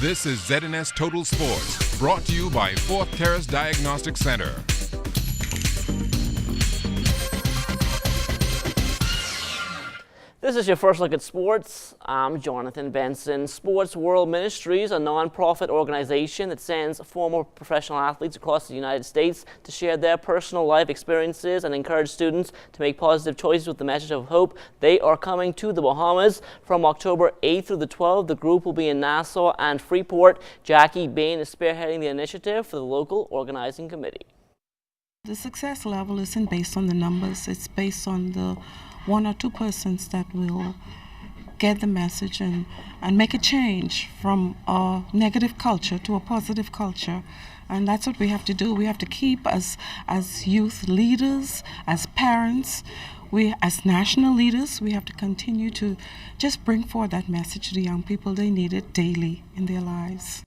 This is ZNS Total Sports, brought to you by Thurs Diagnostic Center. This is your first look at sports. I'm Jonathan Benson. Sports World Ministries, a non-profit organization that sends former professional athletes across the United States to share their personal life experiences and encourage students to make positive choices with the message of hope. They are coming to the Bahamas from October 8th through the 12th. The group will be in Nassau and Freeport. Jackie Bain is spearheading the initiative for the local organizing committee. The success level isn't based on the numbers. It's based on the one or two persons that will get the message and make a change from a negative culture to a positive culture. And that's what we have to do. We have to keep, as youth leaders, as parents, as national leaders, we have to continue to just bring forward that message to the young people. They need it daily in their lives.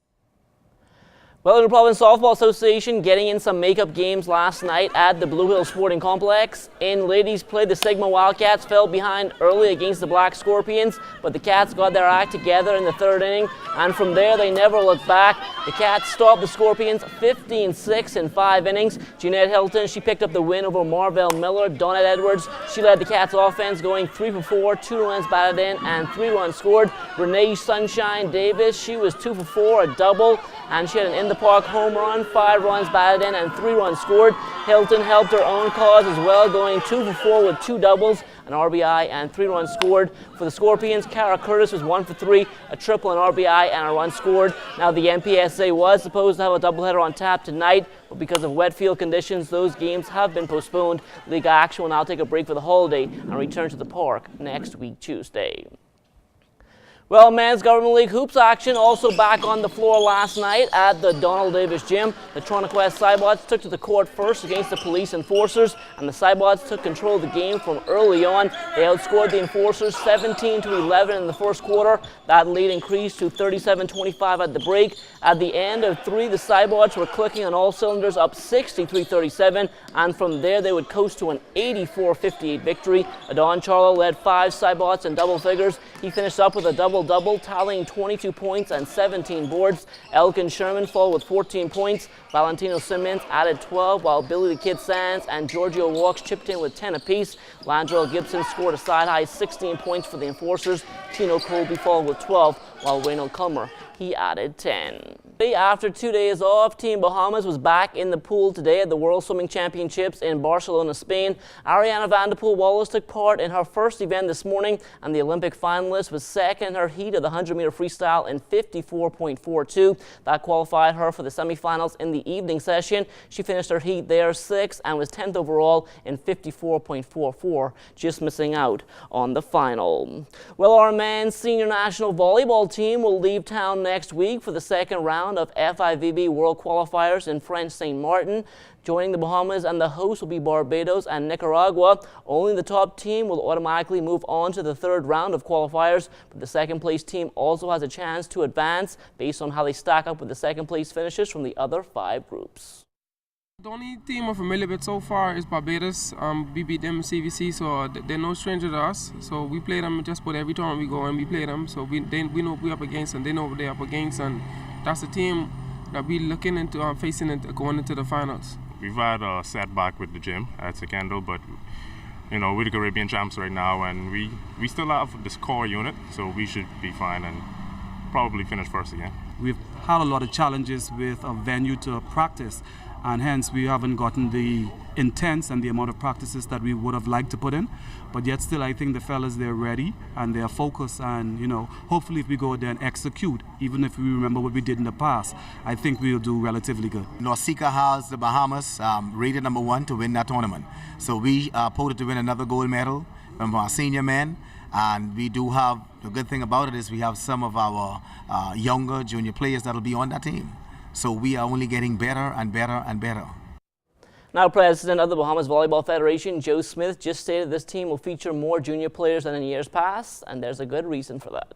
Well, the Province Softball Association getting in some makeup games last night at the Blue Hill Sporting Complex. In ladies play, the Sigma Wildcats fell behind early against the Black Scorpions, but the Cats got their act together in the third inning, and from there they never looked back. The Cats stopped the Scorpions 15-6 in 5 innings. Jeanette Hilton, she picked up the win over Marvell Miller. Donette Edwards, she led the Cats offense going 3 for 4, 2 runs batted in and 3 runs scored. Renee Sunshine Davis, she was 2 for 4, a double, and she had an in-the-park home run, 5 runs batted in and 3 runs scored. Hilton helped her own cause as well, going 2 for 4 with 2 doubles, an RBI and 3 runs scored. For the Scorpions, Kara Curtis was 1 for 3, a triple, an RBI and a run scored. Now the MPSA was supposed to have a doubleheader on tap tonight, but because of wet field conditions, those games have been postponed. League action will now take a break for the holiday and return to the park next week, Tuesday. Well, men's Government League hoops action also back on the floor last night at the Donald Davis Gym. The Toronto West Cybots took to the court first against the Police Enforcers, and the Cybots took control of the game from early on. They outscored the Enforcers 17-11 in the first quarter. That lead increased to 37-25 at the break. At the end of 3, the Cybots were clicking on all cylinders, up 63-37, and from there they would coast to an 84-58 victory. Adon Charlo led 5 Cybots in double figures. He finished up with a double, tallying 22 points and 17 boards. Elkin Sherman followed with 14 points. Valentino Simmons added 12, while Billy the Kid Sands and Giorgio Walks chipped in with 10 apiece. Landrell Gibson scored a side-high 16 points for the Enforcers. Tino Colby followed with 12, while Reynold Culmer, he added 10. After 2 days off, Team Bahamas was back in the pool today at the World Swimming Championships in Barcelona, Spain. Ariana Vanderpool Wallace took part in her first event this morning, and the Olympic finalist was second in her heat of the 100-meter freestyle in 54.42. That qualified her for the semifinals in the evening session. She finished her heat there 6th and was 10th overall in 54.44, just missing out on the final. Well, our men's senior national volleyball team will leave town next week for the second round of FIVB World Qualifiers in French St. Martin. Joining the Bahamas and the hosts will be Barbados and Nicaragua. Only the top team will automatically move on to the third round of qualifiers, but the second place team also has a chance to advance based on how they stack up with the second place finishers from the other 5 groups. The only team I'm familiar with so far is Barbados. We beat them in CVC, so they're no stranger to us. So we play them just about every time we go and we play them. So we know what we're up against and they know what they're up against, and that's the team that we're looking into facing it going into the finals. We've had a setback with the gym at Secondal, but you know, we're the Caribbean champs right now, and we still have this core unit, so we should be fine and probably finish first again. We've had a lot of challenges with a venue to practice, and hence we haven't gotten the intense and the amount of practices that we would have liked to put in. But yet still, I think the fellas, they're ready and they're focused, and you know, hopefully if we go there and execute, even if we remember what we did in the past, I think we'll do relatively good. Nausicaa has the Bahamas rated number 1 to win that tournament. So we are poised to win another gold medal from our senior men. And we do have, the good thing about it is we have some of our younger junior players that'll be on that team. So we are only getting better and better and better. Now, President of the Bahamas Volleyball Federation, Joe Smith, just stated this team will feature more junior players than in years past, and there's a good reason for that.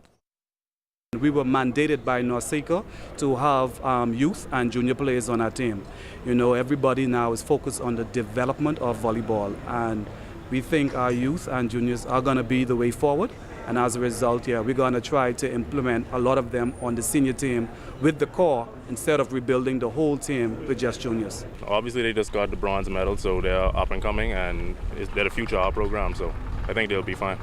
We were mandated by Nausicaa to have youth and junior players on our team. You know, everybody now is focused on the development of volleyball, and we think our youth and juniors are going to be the way forward. And as a result, yeah, we're going to try to implement a lot of them on the senior team with the core instead of rebuilding the whole team with just juniors. Obviously, they just got the bronze medal, so they're up and coming, and they're the future of our program, so I think they'll be fine.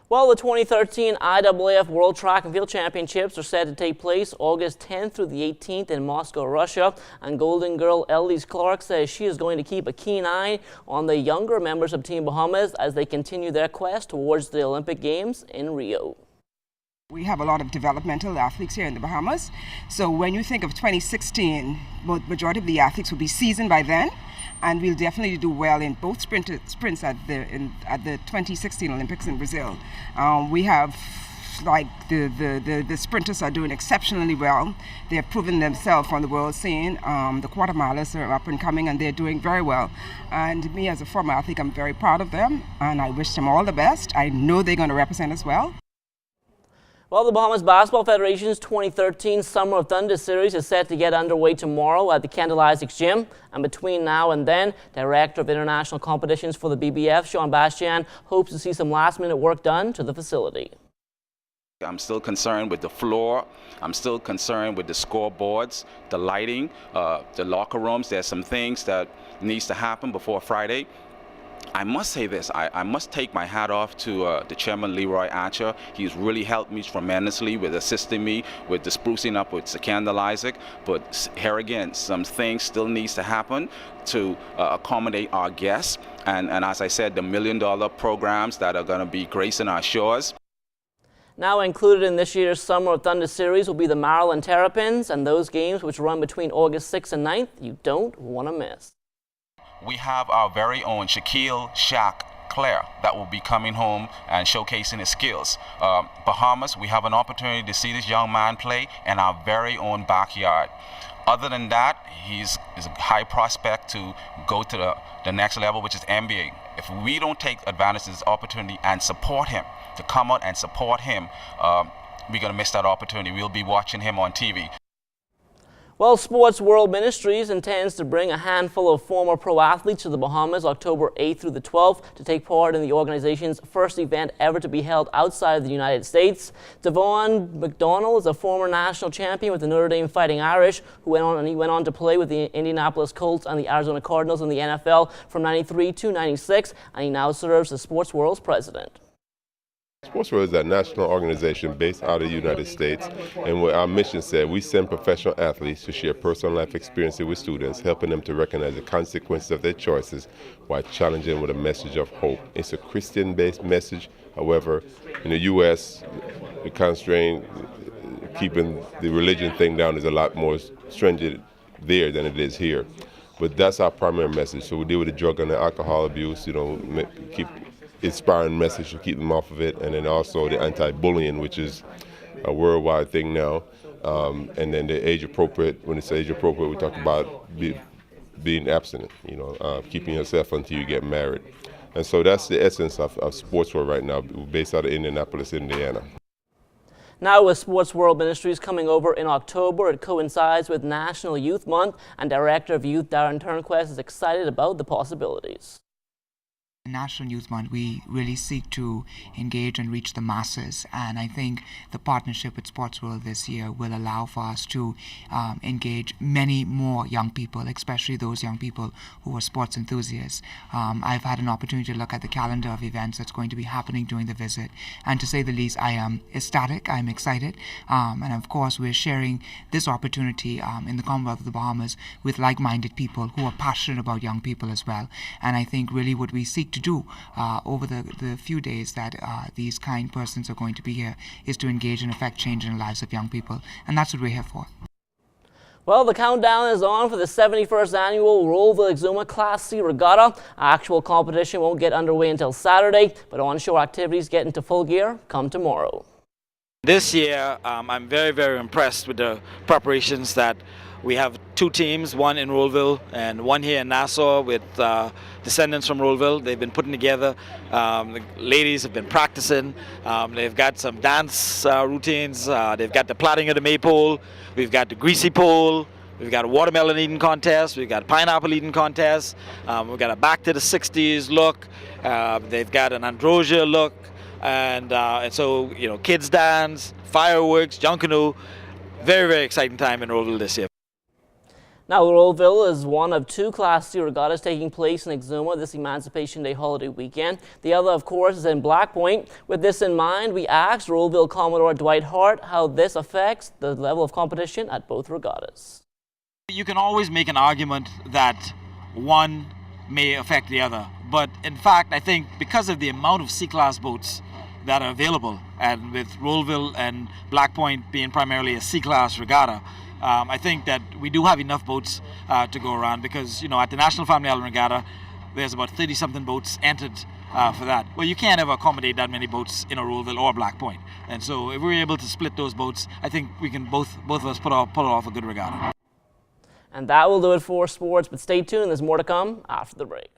Well, the 2013 IAAF World Track and Field Championships are set to take place August 10th through the 18th in Moscow, Russia. And Golden Girl Elise Clark says she is going to keep a keen eye on the younger members of Team Bahamas as they continue their quest towards the Olympic Games in Rio. We have a lot of developmental athletes here in the Bahamas. So when you think of 2016, majority of the athletes will be seasoned by then. And we'll definitely do well in both sprints at the 2016 Olympics in Brazil. We have, like, the sprinters are doing exceptionally well. They have proven themselves on the world scene. The quarter milers are up and coming, and they're doing very well. And me as a former athlete, I'm very proud of them, and I wish them all the best. I know they're going to represent us well. Well, the Bahamas Basketball Federation's 2013 Summer of Thunder Series is set to get underway tomorrow at the Kendall Isaacs Gym. And between now and then, Director of International Competitions for the BBF, Sean Bastian, hopes to see some last-minute work done to the facility. I'm still concerned with the floor. I'm still concerned with the scoreboards, the lighting, the locker rooms. There's some things that needs to happen before Friday. I must say this, I must take my hat off to the chairman, Leroy Archer. He's really helped me tremendously with assisting me with the sprucing up with Kendall Isaac. But here again, some things still needs to happen to accommodate our guests. And as I said, the $1 million programs that are going to be gracing our shores. Now included in this year's Summer of Thunder Series will be the Maryland Terrapins, and those games which run between August 6th and 9th, you don't want to miss. We have our very own Shaquille Shaq Claire that will be coming home and showcasing his skills. Bahamas, we have an opportunity to see this young man play in our very own backyard. Other than that, he's a high prospect to go to the next level, which is NBA. If we don't take advantage of this opportunity and support him, to come out and support him, we're going to miss that opportunity. We'll be watching him on TV. Well, Sports World Ministries intends to bring a handful of former pro athletes to the Bahamas October 8th through the 12th to take part in the organization's first event ever to be held outside of the United States. Devon McDonald is a former national champion with the Notre Dame Fighting Irish, who went on to play with the Indianapolis Colts and the Arizona Cardinals in the NFL from '93 to '96, and he now serves as Sports World's president. Sports World is a national organization based out of the United States, and what our mission said, we send professional athletes to share personal life experiences with students, helping them to recognize the consequences of their choices while challenging them with a message of hope. It's a Christian-based message. However, in the U.S., the constraint keeping the religion thing down is a lot more stringent there than it is here. But that's our primary message. So we deal with the drug and the alcohol abuse, keep inspiring message to keep them off of it, and then also the anti-bullying, which is a worldwide thing now, and then the age appropriate. When it's age appropriate, we talk about being abstinent, keeping yourself until you get married. And so that's the essence of Sports World right now, based out of Indianapolis, Indiana. Now with Sports World Ministries coming over in October, it coincides with National Youth Month, and Director of Youth Darren Turnquest is excited about the possibilities. National Youth Month, we really seek to engage and reach the masses, and I think the partnership with Sports World this year will allow for us to engage many more young people, especially those young people who are sports enthusiasts. I've had an opportunity to look at the calendar of events that's going to be happening during the visit, and to say the least, I am ecstatic, I'm excited, and of course we're sharing this opportunity in the Commonwealth of the Bahamas with like-minded people who are passionate about young people as well. And I think really what we seek to do over the few days that these kind persons are going to be here is to engage and affect change in the lives of young people, and that's what we're here for. Well, the countdown is on for the 71st annual Rollville Exuma Class C Regatta. Actual competition won't get underway until Saturday, but onshore activities get into full gear come tomorrow. This year, I'm very, very impressed with the preparations that we have. Two teams, one in Rollville and one here in Nassau with descendants from Rollville. They've been putting together, the ladies have been practicing, they've got some dance routines, they've got the plaiting of the maypole, we've got the greasy pole, we've got a watermelon eating contest, we've got a pineapple eating contest, we've got a back to the 60s look, they've got an androsia look. and so kids dance, fireworks, junk canoe. Very, very exciting time in Rollville this year. Now, Rollville is one of 2 Class C regattas taking place in Exuma this Emancipation Day holiday weekend. The other, of course, is in Black Point. With this in mind, we asked Rollville Commodore Dwight Hart how this affects the level of competition at both regattas. You can always make an argument that one may affect the other, but in fact, I think because of the amount of C-Class boats that are available, and with Rollville and Black Point being primarily a C-Class regatta, I think that we do have enough boats to go around because, at the National Family Island Regatta, there's about 30-something boats entered for that. Well, you can't ever accommodate that many boats in a Rollville or Black Point. And so if we're able to split those boats, I think we can both of us pull off a good regatta. And that will do it for sports, but stay tuned. There's more to come after the break.